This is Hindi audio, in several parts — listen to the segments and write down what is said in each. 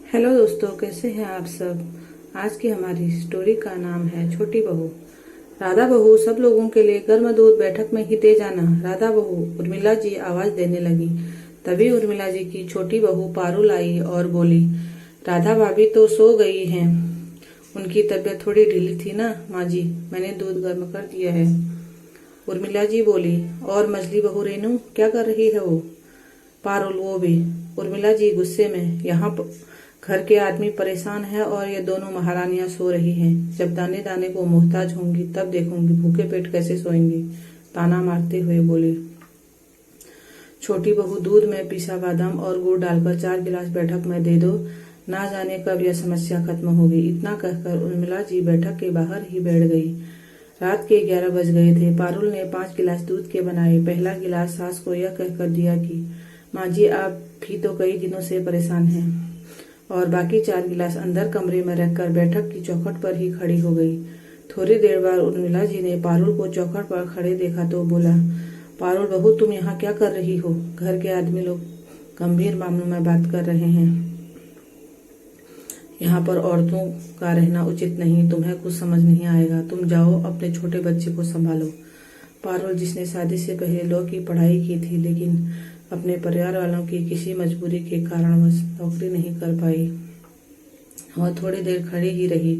हेलो दोस्तों, कैसे हैं आप सब। आज की हमारी स्टोरी का नाम है छोटी बहू। राधा बहू, सब लोगों के लिए गर्म दूध बैठक में ही दे जाना। राधा बहू, उर्मिला जी आवाज देने लगी। तभी उर्मिला जी की छोटी बहू पारुल आई और बोली, राधा भाभी तो सो गई हैं। उनकी तबीयत थोड़ी ढीली थी ना माँ जी, मैंने दूध गर्म कर दिया है। उर्मिला जी बोली, और मझली बहू रेनू क्या कर रही है वो। पारुल, वो भी। उर्मिला जी गुस्से में, यहाँ घर के आदमी परेशान है और ये दोनों महारानियां सो रही हैं। जब दाने दाने को मोहताज होंगी तब देखूंगी भूखे पेट कैसे सोएंगी। ताना मारते हुए बोली। छोटी बहू, दूध में पिसा बादाम और गुड़ डालकर 4 गिलास बैठक में दे दो। ना जाने कब यह समस्या खत्म होगी। इतना कहकर उर्मिला जी बैठक के बाहर ही बैठ गई। रात के 11 बज गए थे। पारुल ने 5 गिलास दूध के बनाए। पहला गिलास सास को यह कहकर दिया कि माँ जी, आप भी तो कई दिनों से परेशान हैं, और बाकी 4 गिलास अंदर कमरे में रखकर बैठक की चौखट पर ही खड़ी हो गई। थोड़ी देर बाद उर्मिला जी ने पारुल को चौखट पर खड़े देखा तो बोला, पारुल बहू, तुम यहाँ क्या कर रही हो। घर के आदमी लोग गंभीर मामलों में बात कर रहे हैं। यहाँ पर औरतों का रहना उचित नहीं। तुम्हें कुछ समझ नहीं आएगा। तुम जाओ, अपने छोटे बच्चे को संभालो। पारुल, जिसने शादी से पहले लॉ की पढ़ाई की थी लेकिन अपने परिवार वालों की किसी मजबूरी के कारणवश नौकरी नहीं कर पाई, और थोड़ी देर खड़ी ही रही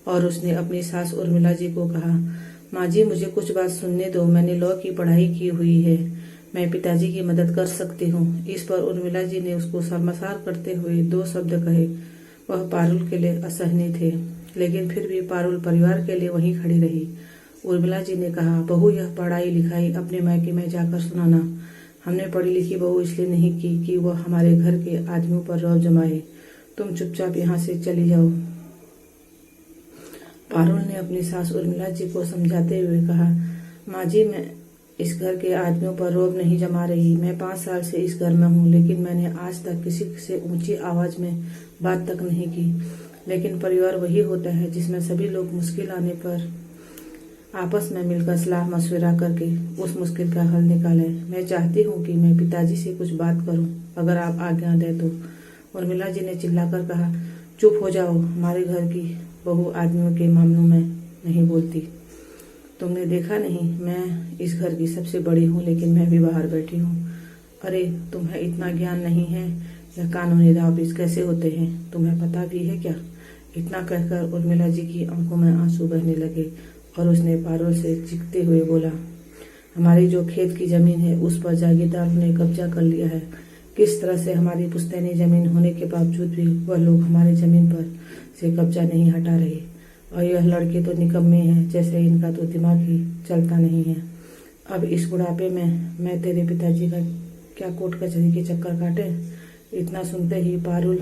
और उसने अपनी सास उर्मिला जी को कहा, माँ जी, मुझे कुछ बात सुनने दो। मैंने लॉ की पढ़ाई की हुई है, मैं पिताजी की मदद कर सकती हूँ। इस पर उर्मिला जी ने उसको शर्मसार करते हुए 2 शब्द कहे। वह पारुल के लिए असहनीय थे, लेकिन फिर भी पारुल परिवार के लिए वहीं खड़ी रही। उर्मिला जी ने कहा, बहू, यह पढ़ाई लिखाई अपने मायके में जाकर सुनाना। हमने पढ़ी लिखी बहू इसलिए नहीं की कि वह हमारे घर के आदमियों पर रौब जमाए। तुम चुपचाप यहाँ से चली जाओ। पारुल ने अपनी सास उर्मिला जी को समझाते हुए कहा, माँ जी, मैं इस घर के आदमियों पर रौब नहीं जमा रही। मैं 5 साल से इस घर में हूँ, लेकिन मैंने आज तक किसी से ऊंची आवाज में बात तक नहीं की। लेकिन परिवार वही होता है जिसमें सभी लोग मुश्किल आने पर आपस में मिलकर सलाह मशविरा करके उस मुश्किल का हल निकालें। मैं चाहती हूँ कि मैं पिताजी से कुछ बात करूँ, अगर आप आज्ञा दें तो। उर्मिला जी ने चिल्लाकर कहा, चुप हो जाओ। हमारे घर की बहू आदमियों के मामलों में नहीं बोलती। तुमने देखा नहीं, मैं इस घर की सबसे बड़ी हूँ, लेकिन मैं भी बाहर बैठी हूँ। अरे, तुम्हें इतना ज्ञान नहीं है यह कानूनी दावपेच कैसे होते हैं, तुम्हें पता भी है क्या। इतना कहकर उर्मिला जी की आंखों में आंसू बहने लगे और उसने पारुल से चीखते हुए बोला, हमारी जो खेत की जमीन है उस पर जागीरदारों ने कब्जा कर लिया है। किस तरह से हमारी पुश्तैनी जमीन होने के बावजूद भी वह लोग हमारी जमीन पर से कब्जा नहीं हटा रहे। और यह लड़के तो निकम्मे हैं, जैसे इनका तो दिमाग ही चलता नहीं है। अब इस बुढ़ापे में मैं तेरे पिताजी का क्या कोर्ट कचहरी के चक्कर काटे। इतना सुनते ही पारुल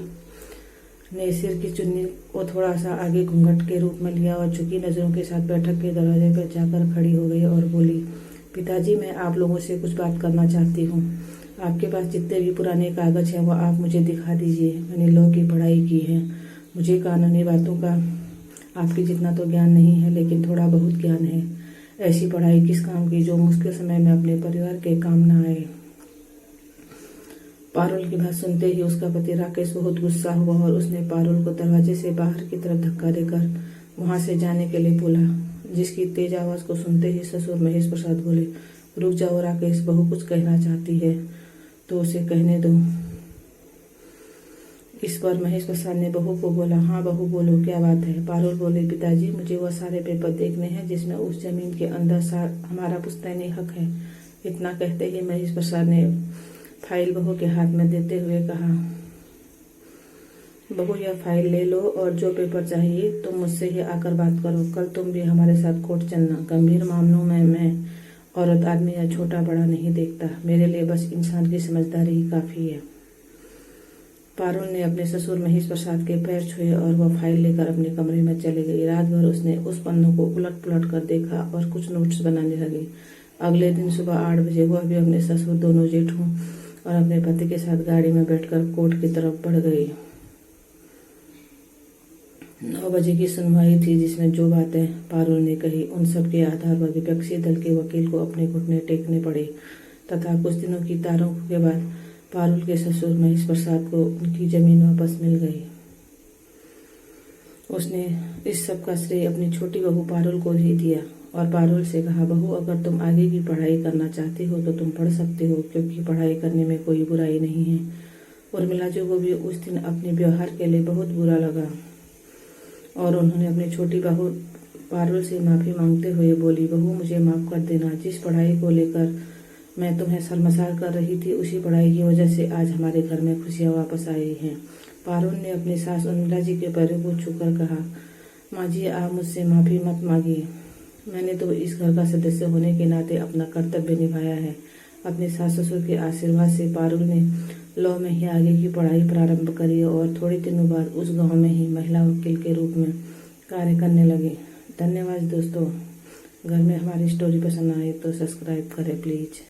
ने सिर की चुन्नी को थोड़ा सा आगे घूंघट के रूप में लिया और झुकी नजरों के साथ बैठक के दरवाजे पर जाकर खड़ी हो गई और बोली, पिताजी, मैं आप लोगों से कुछ बात करना चाहती हूँ। आपके पास जितने भी पुराने कागज हैं वो आप मुझे दिखा दीजिए। मैंने लॉ की पढ़ाई की है, मुझे कानूनी बातों का आपकी जितना तो ज्ञान नहीं है, लेकिन थोड़ा बहुत ज्ञान है। ऐसी पढ़ाई किस काम की जो मुश्किल समय में अपने परिवार के काम न आए। पारुल की बात सुनते ही उसका पति राकेश बहुत गुस्सा हुआ और उसने पारुल को दरवाजे से बाहर की तरफ धक्का देकर वहां से जाने के लिए बोला, जिसकी तेज आवाज को सुनते ही ससुर महेश प्रसाद बोले, रुक जाओ राकेश, बहू कुछ कहना चाहती है तो उसे कहने दो। इस पर महेश प्रसाद ने बहू को बोला, हाँ बहू बोलो, क्या बात है। पारुल बोले, पिताजी, मुझे वह सारे पेपर देखने हैं जिसमें उस जमीन के अंदर हमारा पुश्तैनी हक है। इतना कहते ही महेश प्रसाद ने फाइल बहू के हाथ में देते हुए कहा, बहू, यह फाइल ले लो और जो पेपर चाहिए तुम मुझसे ही आकर बात करो। कल तुम भी हमारे साथ कोर्ट चलना। गंभीर मामलों में मैं औरत आदमी या छोटा बड़ा नहीं देखता। मेरे लिए बस इंसान की समझदारी ही काफी है। पारुल ने अपने ससुर महेश प्रसाद के पैर छुए और वह फाइल लेकर अपने कमरे में चली गई। रात भर उसने उस पन्नों को उलट पुलट कर देखा और कुछ नोट्स बनाने लगी। अगले दिन सुबह 8 बजे वह भी अपने ससुर, दोनों जेठों और अपने पति के साथ गाड़ी में बैठकर कोर्ट की तरफ बढ़ गई। 9 बजे की सुनवाई थी, जिसमें जो बातें पारुल ने कही उन सब के आधार पर विपक्षी दल के वकील को अपने घुटने टेकने पड़े तथा कुछ दिनों की तारों के बाद पारुल के ससुर महेश प्रसाद को उनकी जमीन वापस मिल गई। उसने इस सब का श्रेय अपनी छोटी बहू पारुल को ही दिया और पारुल से कहा, बहू अगर तुम आगे की पढ़ाई करना चाहती हो तो तुम पढ़ सकते हो, क्योंकि पढ़ाई करने में कोई बुराई नहीं है। उर्मिला जी को भी उस दिन अपने व्यवहार के लिए बहुत बुरा लगा और उन्होंने अपनी छोटी बहू पारुल से माफ़ी मांगते हुए बोली, बहू मुझे माफ़ कर देना। जिस पढ़ाई को लेकर मैं तुम्हें शर्मसार कर रही थी, उसी पढ़ाई की वजह से आज हमारे घर में खुशियाँ वापस आई हैं। पारुल ने अपनी सास उर्मिला जी के पैरों को छूकर कहा, माँ जी आप मुझसे माफ़ी मत मांगिए। मैंने तो इस घर का सदस्य होने के नाते अपना कर्तव्य निभाया है। अपने सास ससुर के आशीर्वाद से पारुल ने लॉ में ही आगे की पढ़ाई प्रारंभ करी और थोड़े दिनों बाद उस गांव में ही महिला वकील के रूप में कार्य करने लगी। धन्यवाद दोस्तों। अगर में हमारी स्टोरी पसंद आए तो सब्सक्राइब करें प्लीज़।